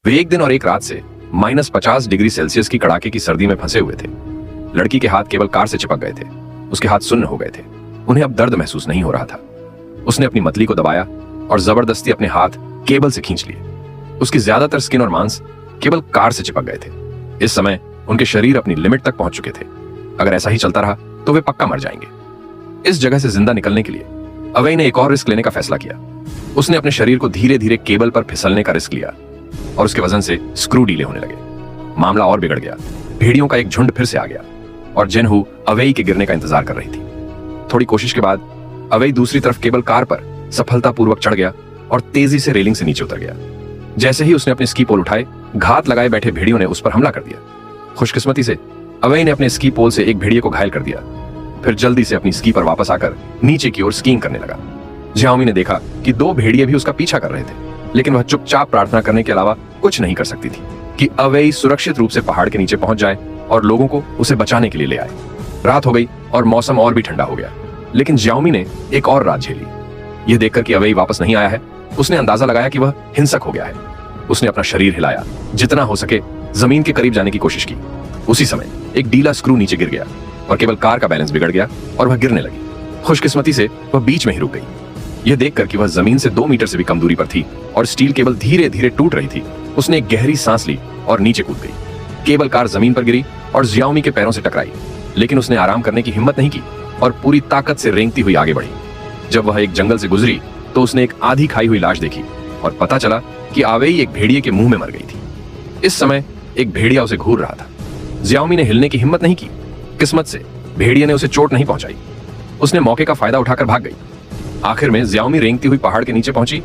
वे एक दिन और एक रात से -50 डिग्री सेल्सियस की कड़ाके की सर्दी में फंसे हुए थे। लड़की के हाथ केवल कार से चिपक गए थे। उसके हाथ सुन्न हो गए थे। उन्हें अब दर्द महसूस नहीं हो रहा था। उसने अपनी मतली को दबाया और जबरदस्ती अपने हाथ केबल से खींच लिए। उसकी ज्यादातर स्किन और मांस केवल कार से चिपक गए थे। इस समय उनके शरीर अपनी लिमिट तक पहुंच चुके थे। अगर ऐसा ही चलता रहा तो वे पक्का मर जाएंगे। इस जगह से जिंदा निकलने के लिए अवई ने एक और रिस्क लेने का फैसला किया। उसने अपने शरीर को धीरे धीरे केबल पर फिसलने का रिस्क लिया और उसके वजन से स्क्रू ढीले होने लगे। मामला और बिगड़ गया। भेड़ियों का एक झुंड फिर से आ गया और जेनहू अवई के गिरने का इंतजार कर रही थी। थोड़ी कोशिश के बाद अवई दूसरी तरफ केबल कार पर सफलतापूर्वक चढ़ गया और तेजी से रेलिंग से नीचे उतर गया। जैसे ही उसने अपने स्की पोल उठाए, घात लगाए बैठे भेड़ियों ने उस पर हमला कर दिया। खुशकिस्मती से अवई ने अपने स्की पोल से एक भेड़िए को घायल कर दिया। फिर जल्दी से अपनी स्की पर वापस आकर नीचे की ओर स्कीइंग करने लगा। जियाओमी ने देखा कि 2 भेड़िए भी उसका पीछा कर रहे थे, लेकिन वह चुपचाप प्रार्थना करने के अलावा कुछ नहीं कर सकती थी कि अवई सुरक्षित रूप से पहाड़ के नीचे पहुंच जाए और लोगों को उसे बचाने के लिए ले आए। रात हो गई और मौसम और भी ठंडा हो गया, लेकिन जियाओमी ने एक और रात झेली। यह देखकर कि अवई वापस नहीं आया है, उसने अंदाजा लगाया कि वह हिंसक हो गया है। उसने अपना शरीर हिलाया, जितना हो सके जमीन के करीब जाने की कोशिश की। उसी समय एक ढीला स्क्रू नीचे गिर गया और केवल कार का बैलेंस बिगड़ गया और वह गिरने लगी। खुशकिस्मती से वह बीच में ही रुक गई। यह देखकर कि वह जमीन से 2 मीटर से भी कम दूरी पर थी और स्टील केबल धीरे धीरे टूट रही थी, उसने एक गहरी सांस ली और नीचे कूद गई। केबल कार जमीन पर गिरी और जियाओमी के पैरों से टकराई, लेकिन उसने आराम करने की हिम्मत नहीं की और पूरी ताकत से रेंगती हुई आगे बढ़ी। जब वह एक जंगल से गुजरी तो उसने एक आधी खाई हुई लाश देखी और पता चला कि अवई एक भेड़िए के मुंह में मर गई थी। इस समय एक भेड़िया उसे घूर रहा था। जियाओमी ने हिलने की हिम्मत नहीं की। किस्मत से भेड़िए ने उसे चोट नहीं पहुंचाई। उसने मौके का फायदा उठाकर भाग गई। आखिर में जियाओमी रेंगती हुई पहाड़ के नीचे पहुंची